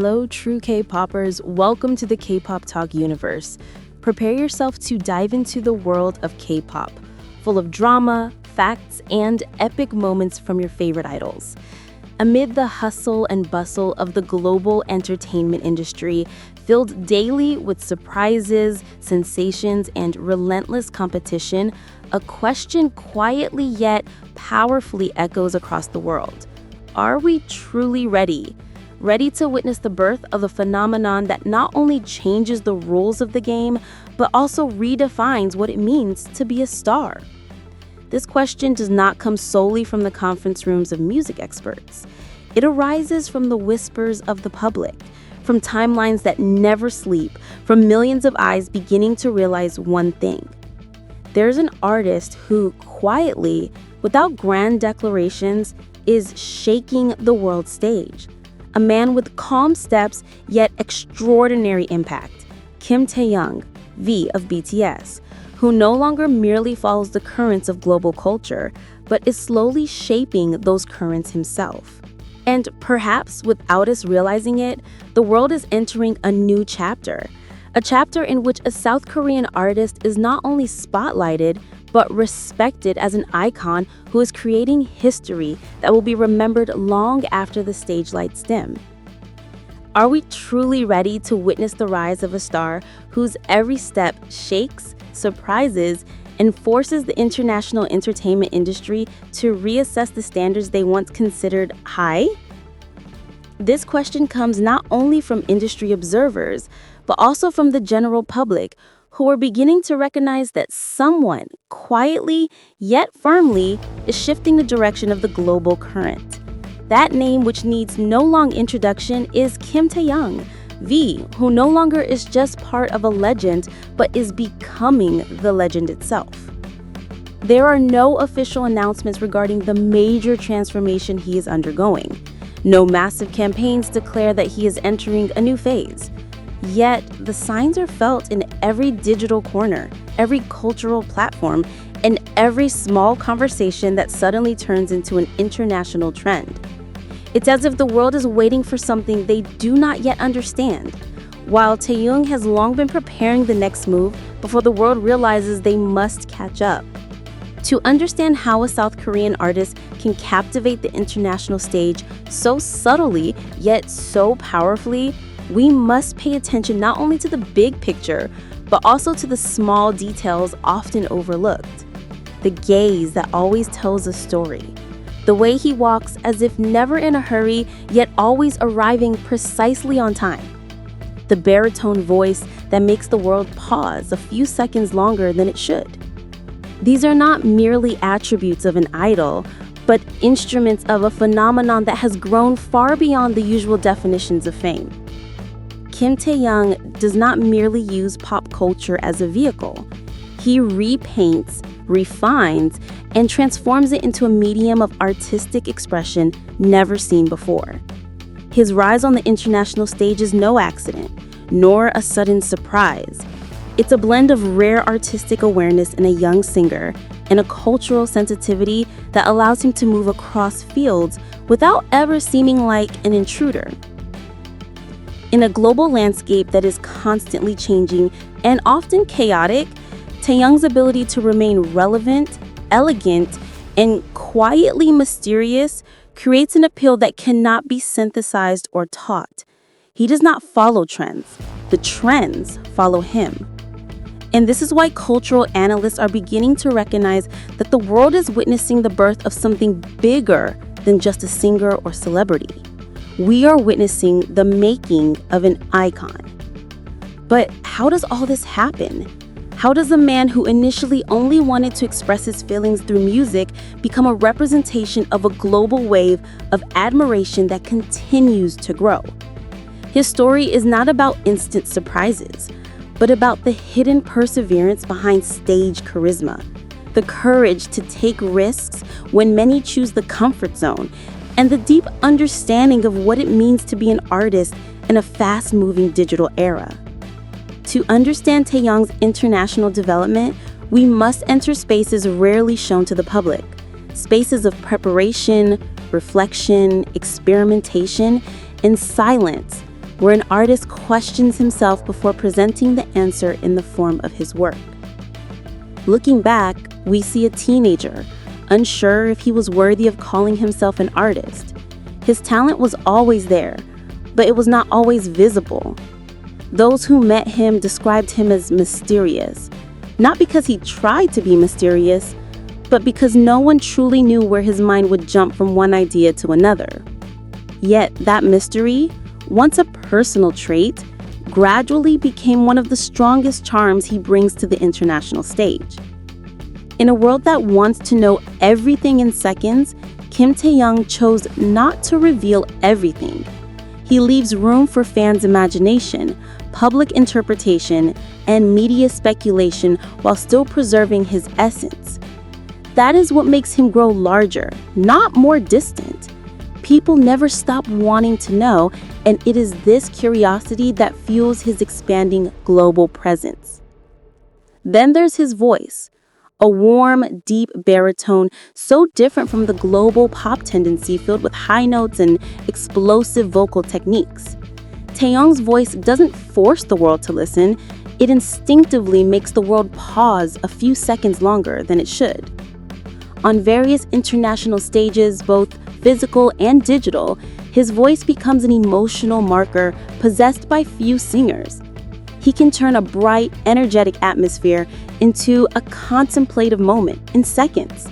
Hello, true K-popers. Welcome to the K-pop Talk universe. Prepare yourself to dive into the world of K-pop, full of drama, facts, and epic moments from your favorite idols. Amid the hustle and bustle of the global entertainment industry, filled daily with surprises, sensations, and relentless competition, a question quietly yet powerfully echoes across the world. Are we truly ready? Ready to witness the birth of a phenomenon that not only changes the rules of the game, but also redefines what it means to be a star? This question does not come solely from the conference rooms of music experts. It arises from the whispers of the public, from timelines that never sleep, from millions of eyes beginning to realize one thing. There's an artist who quietly, without grand declarations, is shaking the world stage. A man with calm steps yet extraordinary impact. Kim Taehyung, V of BTS, who no longer merely follows the currents of global culture, but is slowly shaping those currents himself. And perhaps without us realizing it, the world is entering a new chapter. A chapter in which a South Korean artist is not only spotlighted, but respected as an icon who is creating history that will be remembered long after the stage lights dim. Are we truly ready to witness the rise of a star whose every step shakes, surprises, and forces the international entertainment industry to reassess the standards they once considered high? This question comes not only from industry observers, but also from the general public, who are beginning to recognize that someone, quietly yet firmly, is shifting the direction of the global current. That name, which needs no long introduction, is Kim Taehyung, V, who no longer is just part of a legend, but is becoming the legend itself. There are no official announcements regarding the major transformation he is undergoing. No massive campaigns declare that he is entering a new phase. Yet, the signs are felt in every digital corner, every cultural platform, and every small conversation that suddenly turns into an international trend. It's as if the world is waiting for something they do not yet understand, while Taehyung has long been preparing the next move before the world realizes they must catch up. To understand how a South Korean artist can captivate the international stage so subtly yet so powerfully, we must pay attention not only to the big picture, but also to the small details often overlooked. The gaze that always tells a story. The way he walks as if never in a hurry, yet always arriving precisely on time. The baritone voice that makes the world pause a few seconds longer than it should. These are not merely attributes of an idol, but instruments of a phenomenon that has grown far beyond the usual definitions of fame. Kim Taehyung does not merely use pop culture as a vehicle. He repaints, refines, and transforms it into a medium of artistic expression never seen before. His rise on the international stage is no accident, nor a sudden surprise. It's a blend of rare artistic awareness in a young singer and a cultural sensitivity that allows him to move across fields without ever seeming like an intruder. In a global landscape that is constantly changing and often chaotic, Taehyung's ability to remain relevant, elegant, and quietly mysterious creates an appeal that cannot be synthesized or taught. He does not follow trends. The trends follow him. And this is why cultural analysts are beginning to recognize that the world is witnessing the birth of something bigger than just a singer or celebrity. We are witnessing the making of an icon. But how does all this happen? How does a man who initially only wanted to express his feelings through music become a representation of a global wave of admiration that continues to grow? His story is not about instant surprises, but about the hidden perseverance behind stage charisma, the courage to take risks when many choose the comfort zone, and the deep understanding of what it means to be an artist in a fast-moving digital era. To understand Taehyung's international development, we must enter spaces rarely shown to the public, spaces of preparation, reflection, experimentation, and silence, where an artist questions himself before presenting the answer in the form of his work. Looking back, we see a teenager, unsure if he was worthy of calling himself an artist. His talent was always there, but it was not always visible. Those who met him described him as mysterious, not because he tried to be mysterious, but because no one truly knew where his mind would jump from one idea to another. Yet that mystery, once a personal trait, gradually became one of the strongest charms he brings to the international stage. In a world that wants to know everything in seconds, Kim Taehyung chose not to reveal everything. He leaves room for fans' imagination, public interpretation, and media speculation while still preserving his essence. That is what makes him grow larger, not more distant. People never stop wanting to know, and it is this curiosity that fuels his expanding global presence. Then there's his voice, a warm, deep baritone so different from the global pop tendency filled with high notes and explosive vocal techniques. Taehyung's voice doesn't force the world to listen, it instinctively makes the world pause a few seconds longer than it should. On various international stages, both physical and digital, his voice becomes an emotional marker possessed by few singers. He can turn a bright, energetic atmosphere into a contemplative moment in seconds.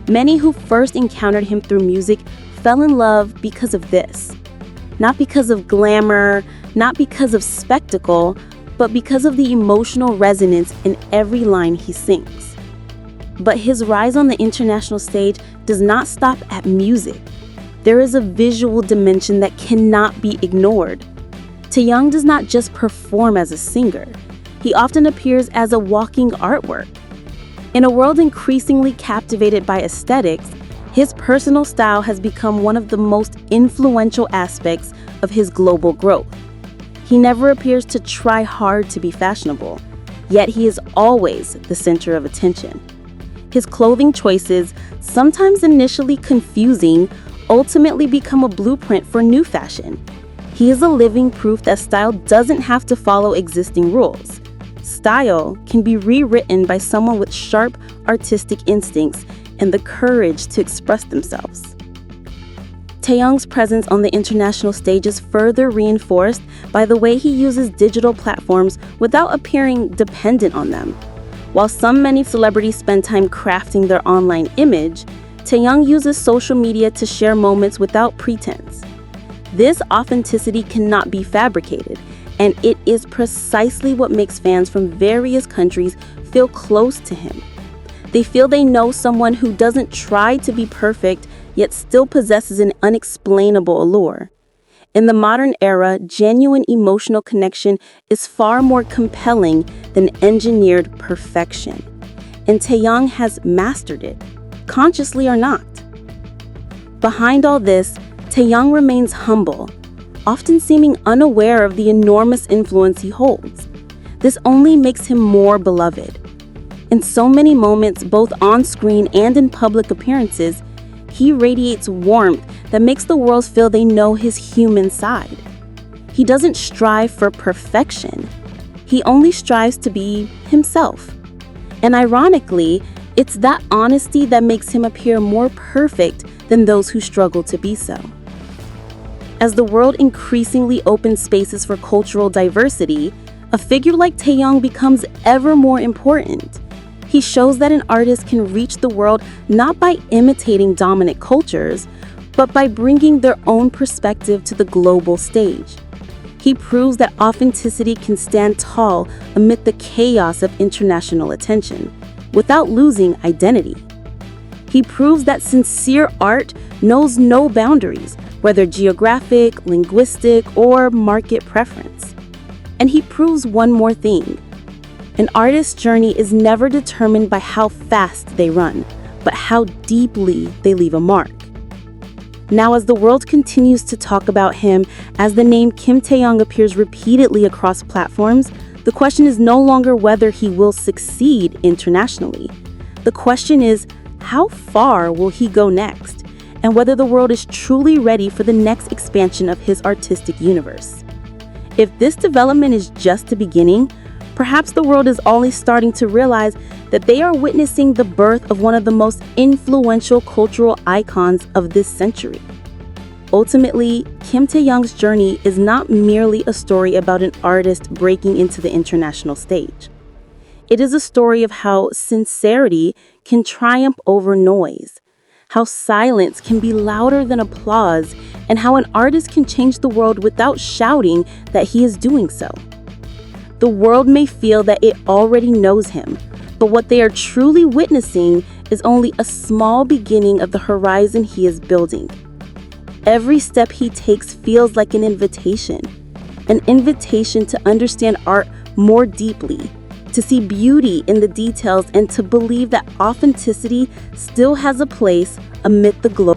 Many who first encountered him through music fell in love because of this. Not because of glamour, not because of spectacle, but because of the emotional resonance in every line he sings. But his rise on the international stage does not stop at music. There is a visual dimension that cannot be ignored. Taehyung does not just perform as a singer. He often appears as a walking artwork. In a world increasingly captivated by aesthetics, his personal style has become one of the most influential aspects of his global growth. He never appears to try hard to be fashionable, yet he is always the center of attention. His clothing choices, sometimes initially confusing, ultimately become a blueprint for new fashion. He is a living proof that style doesn't have to follow existing rules. Style can be rewritten by someone with sharp artistic instincts and the courage to express themselves. Taehyung's presence on the international stage is further reinforced by the way he uses digital platforms without appearing dependent on them. While many celebrities spend time crafting their online image, Taehyung uses social media to share moments without pretense. This authenticity cannot be fabricated, and it is precisely what makes fans from various countries feel close to him. They feel they know someone who doesn't try to be perfect, yet still possesses an unexplainable allure. In the modern era, genuine emotional connection is far more compelling than engineered perfection. And Taehyung has mastered it, consciously or not. Behind all this, Taehyung remains humble, often seeming unaware of the enormous influence he holds. This only makes him more beloved. In so many moments, both on screen and in public appearances, he radiates warmth that makes the world feel they know his human side. He doesn't strive for perfection. He only strives to be himself. And ironically, it's that honesty that makes him appear more perfect than those who struggle to be so. As the world increasingly opens spaces for cultural diversity, a figure like Taehyung becomes ever more important. He shows that an artist can reach the world not by imitating dominant cultures, but by bringing their own perspective to the global stage. He proves that authenticity can stand tall amid the chaos of international attention, without losing identity. He proves that sincere art knows no boundaries, whether geographic, linguistic, or market preference. And he proves one more thing. An artist's journey is never determined by how fast they run, but how deeply they leave a mark. Now, as the world continues to talk about him, as the name Kim Taehyung appears repeatedly across platforms, the question is no longer whether he will succeed internationally. The question is, how far will he go next? And whether the world is truly ready for the next expansion of his artistic universe. If this development is just the beginning, perhaps the world is only starting to realize that they are witnessing the birth of one of the most influential cultural icons of this century. Ultimately, Kim Taehyung's journey is not merely a story about an artist breaking into the international stage. It is a story of how sincerity can triumph over noise, how silence can be louder than applause, and how an artist can change the world without shouting that he is doing so. The world may feel that it already knows him, but what they are truly witnessing is only a small beginning of the horizon he is building. Every step he takes feels like an invitation to understand art more deeply, to see beauty in the details, and to believe that authenticity still has a place amid the glow.